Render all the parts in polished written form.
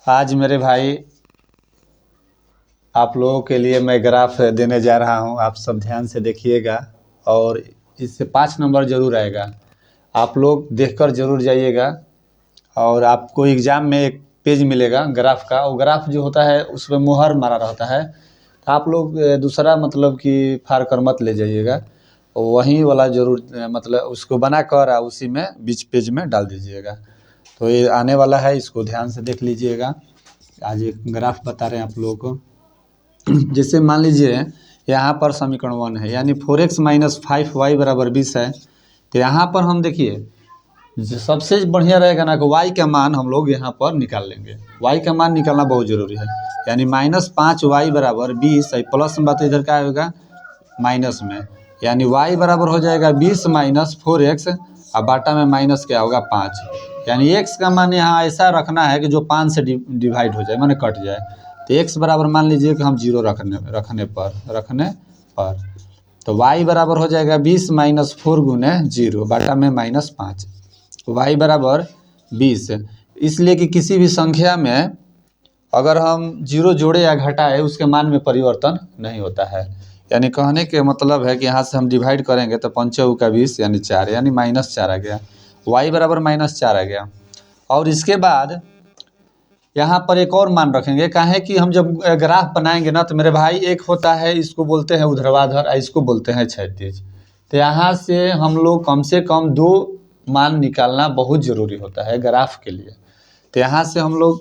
आज मेरे भाई आप लोगों के लिए मैं ग्राफ देने जा रहा हूं, आप सब ध्यान से देखिएगा और इससे 5 नंबर ज़रूर आएगा। आप लोग देखकर ज़रूर जाइएगा और आपको एग्ज़ाम में एक पेज मिलेगा ग्राफ का। वो ग्राफ जो होता है उसमें मुहर मारा रहता है, तो आप लोग दूसरा मतलब कि फाड़ कर मत ले जाइएगा, वहीं वाला ज़रूर मतलब उसको बनाकर उसी में बीच पेज में डाल दीजिएगा। तो ये आने वाला है, इसको ध्यान से देख लीजिएगा। आज एक ग्राफ बता रहे हैं आप लोगों को। जैसे मान लीजिए यहाँ पर समीकरण 1 है, यानी 4x - 5y = 20 है। तो यहाँ पर हम देखिए जो सबसे बढ़िया रहेगा ना कि y का मान हम लोग यहाँ पर निकाल लेंगे। y का मान निकालना बहुत ज़रूरी है, यानी -5y = 20 है। प्लस में बात इधर क्या होगा माइनस में, यानी y बराबर हो जाएगा 20 - 4x और बाटा में माइनस क्या होगा 5। यानी x का मान यहाँ ऐसा रखना है कि जो 5 से डिवाइड हो जाए, माने कट जाए। तो x बराबर मान लीजिए कि हम 0 रखने पर तो y बराबर हो जाएगा 20 - 4 × 0 बाटा में -5। y बराबर 20, इसलिए कि किसी भी संख्या में अगर हम 0 जोड़े या घटाए उसके मान में परिवर्तन नहीं होता है। यानी कहने के मतलब है कि यहाँ से हम डिवाइड करेंगे तो 5 × 20 यानी 4, यानी -4 आ गया। y बराबर -4 आ गया। और इसके बाद यहाँ पर एक और मान रखेंगे, काहे कि हम जब ग्राफ बनाएंगे ना तो मेरे भाई एक होता है, इसको बोलते हैं ऊर्ध्वाधर, इसको बोलते हैं क्षैतिज। तो यहाँ से हम लोग कम से कम 2 मान निकालना बहुत ज़रूरी होता है ग्राफ के लिए। तो यहाँ से हम लोग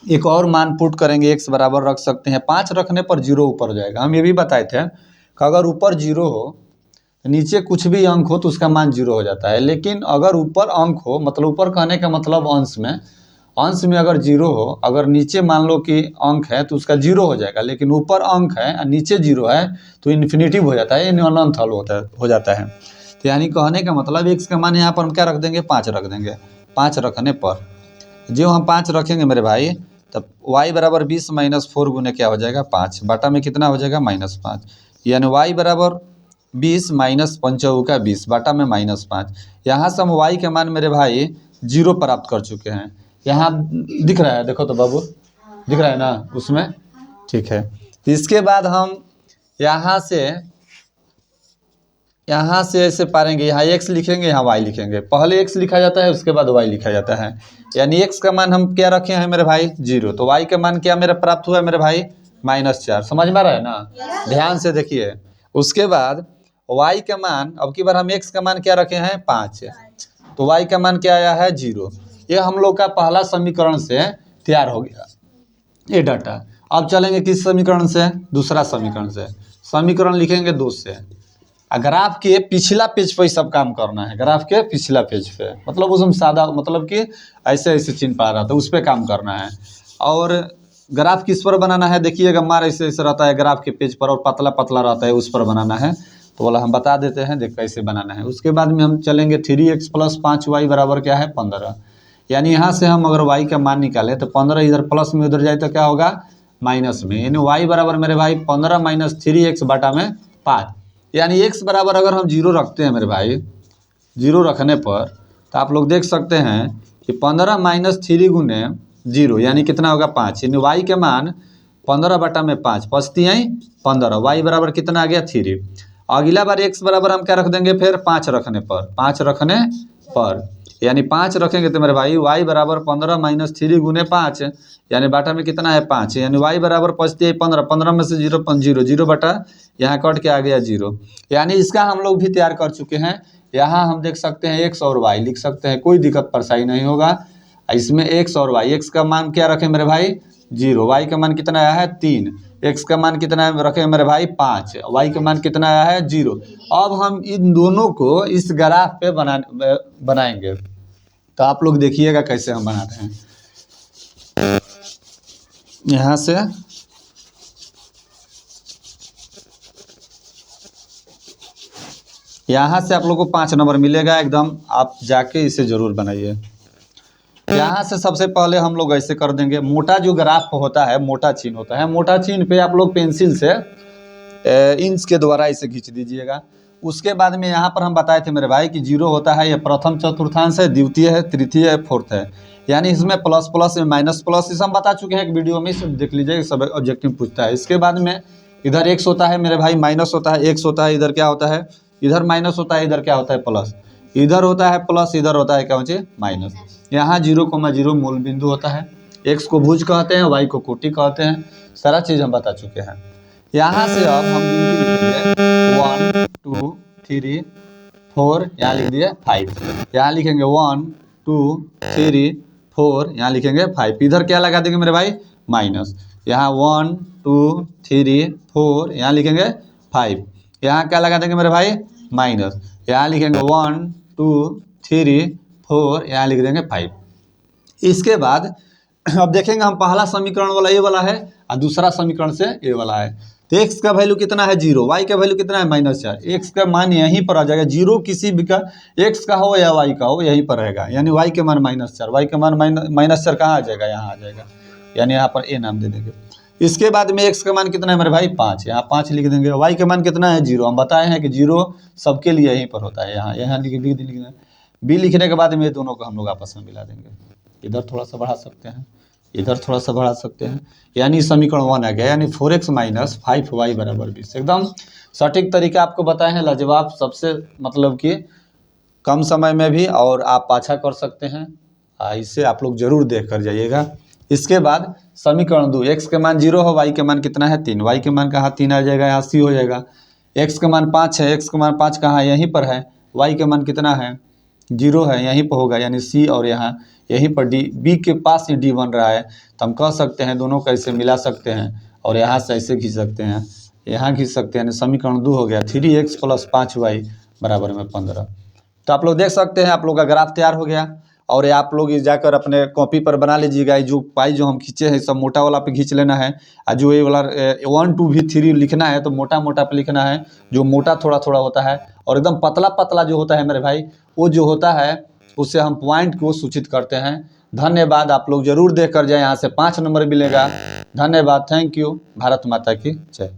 एक और मान पुट करेंगे, x बराबर रख सकते हैं 5 रखने पर 0 ऊपर हो जाएगा। हम ये भी बताए थे कि अगर ऊपर 0 हो नीचे कुछ भी अंक हो तो उसका मान 0 हो जाता है, लेकिन अगर ऊपर अंक हो, मतलब ऊपर कहने का मतलब अंश में अगर 0 हो, अगर नीचे मान लो कि अंक है तो उसका 0 हो जाएगा, लेकिन ऊपर अंक है और नीचे 0 है तो इन्फिनिटिव हो जाता है, अनंत हल हो जाता है। तो यानी कहने का मतलब x का मान यहाँ पर हम क्या रख देंगे 5 रख देंगे। 5 रखने पर जो हम 5 रखेंगे मेरे भाई, तब y बराबर 20 - 4 गुने क्या हो जाएगा 5 बाटा में कितना हो जाएगा -5, यानी y बराबर 20 - 5 × 20 बाटा में -5। यहाँ से हम y के मान मेरे भाई 0 प्राप्त कर चुके हैं। यहाँ दिख रहा है, देखो तो बाबू दिख रहा है ना उसमें, ठीक है। तो इसके बाद हम यहाँ से ऐसे पारेंगे, यहाँ x लिखेंगे, यहाँ y लिखेंगे। पहले x लिखा जाता है उसके बाद y लिखा जाता है। यानी x का मान हम क्या रखे हैं मेरे भाई 0, तो y का मान क्या मेरा प्राप्त हुआ है मेरे भाई -4। समझ में आ रहा है ना, ध्यान से देखिए। उसके बाद y का मान, अब की बार हम x का मान क्या रखे हैं 5, तो y का मान क्या आया है 0। ये हम लोग का पहला समीकरण से तैयार हो गया ये डाटा। अब चलेंगे किस समीकरण से, दूसरा समीकरण से। समीकरण लिखेंगे 2 से। ग्राफ के पिछला पेज पे सब काम करना है, ग्राफ के पिछला पेज पे, मतलब उसमें सादा मतलब कि ऐसे चिन्ह पा रहा था उस पर काम करना है। और ग्राफ किस पर बनाना है देखिएगा, मार ऐसे रहता है ग्राफ के पेज पर और पतला पतला रहता है उस पर बनाना है। तो बोला हम बता देते हैं देख कैसे बनाना है। उसके बाद में हम चलेंगे 3x + 5y बराबर क्या है 15। यानी यहाँ से हम अगर y का मान निकालें तो 15 इधर प्लस में उधर जाए तो क्या होगा माइनस में, यानी y बराबर मेरे भाई 15 - 3x बाटा में 5। यानी x बराबर अगर हम 0 रखते हैं मेरे भाई, 0 रखने पर तो आप लोग देख सकते हैं कि 15 - 3 × 0 यानी कितना होगा 5, यानी y के मान 15 बाटा में 5 पचती हैं 15, y बराबर कितना आ गया 3। अगला बार x बराबर हम क्या रख देंगे फिर 5 रखने पर, यानी 5 रखेंगे तो मेरे भाई y बराबर 15 - 3 × 5 यानी बाटा में कितना है 5, यानी y बराबर पचती है 15, 15 में से 0 0 0 बटा यहाँ कट के आ गया 0। यानी इसका हम लोग भी तैयार कर चुके हैं। यहाँ हम देख सकते हैं x और y लिख सकते हैं, कोई दिक्कत परेशानी नहीं होगा। इसमें x और y, x का मान क्या रखें मेरे भाई 0, y का मान कितना आया है 3, x का मान कितना रखे मेरे भाई 5, y का मान कितना आया है 0। अब हम इन दोनों को इस ग्राफ पे बनाएंगे, तो आप लोग देखिएगा कैसे हम बनाते हैं। यहाँ से आप लोग को 5 नंबर मिलेगा एकदम, आप जाके इसे ज़रूर बनाइए। यहाँ से सबसे पहले हम लोग ऐसे कर देंगे, मोटा जो ग्राफ होता है मोटा चिन्ह होता है, मोटा चिन्ह पे आप लोग पेंसिल से इंच के द्वारा इसे खींच दीजिएगा। उसके बाद में यहाँ पर हम बताए थे मेरे भाई कि जीरो होता है ये प्रथम चतुर्थांश है, द्वितीय है, तृतीय है, फोर्थ है, यानी इसमें प्लस प्लस माइनस प्लस इसे हम बता चुके हैं एक वीडियो में, इसे देख लीजिए, सब ऑब्जेक्टिव पूछता है। इसके बाद में इधर एक्स होता है मेरे भाई, माइनस होता है, एक्स होता है, इधर क्या होता है, इधर माइनस होता है, इधर क्या होता है प्लस, इधर होता है प्लस, इधर होता है क्या होता है माइनस। यहाँ 0,0 मूल बिंदु होता है, एक्स को भुज कहते हैं, वाई को कोटि कहते हैं, सारा चीज़ हम बता चुके हैं। यहाँ से अब हम लिखेंगे 1 2 3 4, यहाँ लिख दिए 5, यहाँ लिखेंगे 1 2 3 4, यहाँ लिखेंगे 5, इधर क्या लगा देंगे मेरे भाई माइनस, यहाँ 1 2 3 4, यहाँ लिखेंगे 5, यहाँ क्या लगा देंगे मेरे भाई माइनस, यहाँ लिखेंगे 1 2 3 4, यहाँ लिख देंगे 5। इसके बाद अब देखेंगे हम पहला समीकरण वाला ये वाला है और दूसरा समीकरण से ये वाला है। तो x का वैल्यू कितना है 0, y का वैल्यू कितना है -4, x का मान यहीं पर आ जाएगा, जीरो किसी भी का x का हो या y का हो यहीं पर रहेगा, यानी y के मान -4, y के मान -4 कहाँ आ जाएगा, यहाँ आ जाएगा, यानी यहाँ पर a नाम दे देंगे। इसके बाद में x का मान कितना है मेरे भाई 5, यहाँ 5 लिख देंगे, y का मान कितना है 0, हम बताए हैं कि 0 सबके लिए यहीं पर होता है, यहाँ लिख देंगे, b लिखने के बाद में दोनों को हम लोग आपस में मिला देंगे, इधर थोड़ा सा बढ़ा सकते हैं, इधर थोड़ा सा बढ़ा सकते हैं, यानी समीकरण 1 आ गया, यानी 4x - 5y = 20। एकदम सटीक तरीका आपको बताए हैं, लाजवाब, सबसे मतलब कि कम समय में भी और आप अच्छा कर सकते हैं, इसे आप लोग जरूर देख कर जाइएगा। इसके बाद समीकरण 2, x के मान 0 हो, y के मान कितना है 3, y के मान कहाँ 3 आ जाएगा, यहाँ c हो जाएगा, x के मान 5 है, x के मान 5 कहाँ यहीं पर है, y के मान कितना है 0 है, यहीं पर होगा, यानी c, और यहाँ यहीं पर d, b के पास ही d बन रहा है, तो हम कह सकते हैं दोनों को ऐसे मिला सकते हैं और यहाँ से ऐसे खींच सकते हैं, यहाँ खींच सकते हैं, समीकरण 2 हो गया 3x + 5y = 15। तो आप लोग देख सकते हैं, आप लोग का ग्राफ तैयार हो गया, और आप लोग जाकर अपने कॉपी पर बना लीजिएगा, जो पाई जो हम खींचे हैं सब मोटा वाला पे खींच लेना है, और जो ये वाला 1 2 भी 3 लिखना है तो मोटा मोटा पे लिखना है, जो मोटा थोड़ा थोड़ा होता है, और एकदम पतला पतला जो होता है मेरे भाई, वो जो होता है उससे हम पॉइंट को सूचित करते हैं। धन्यवाद, आप लोग जरूर देख कर जाए, यहाँ से 5 नंबर मिलेगा। धन्यवाद, थैंक यू, भारत माता की जय।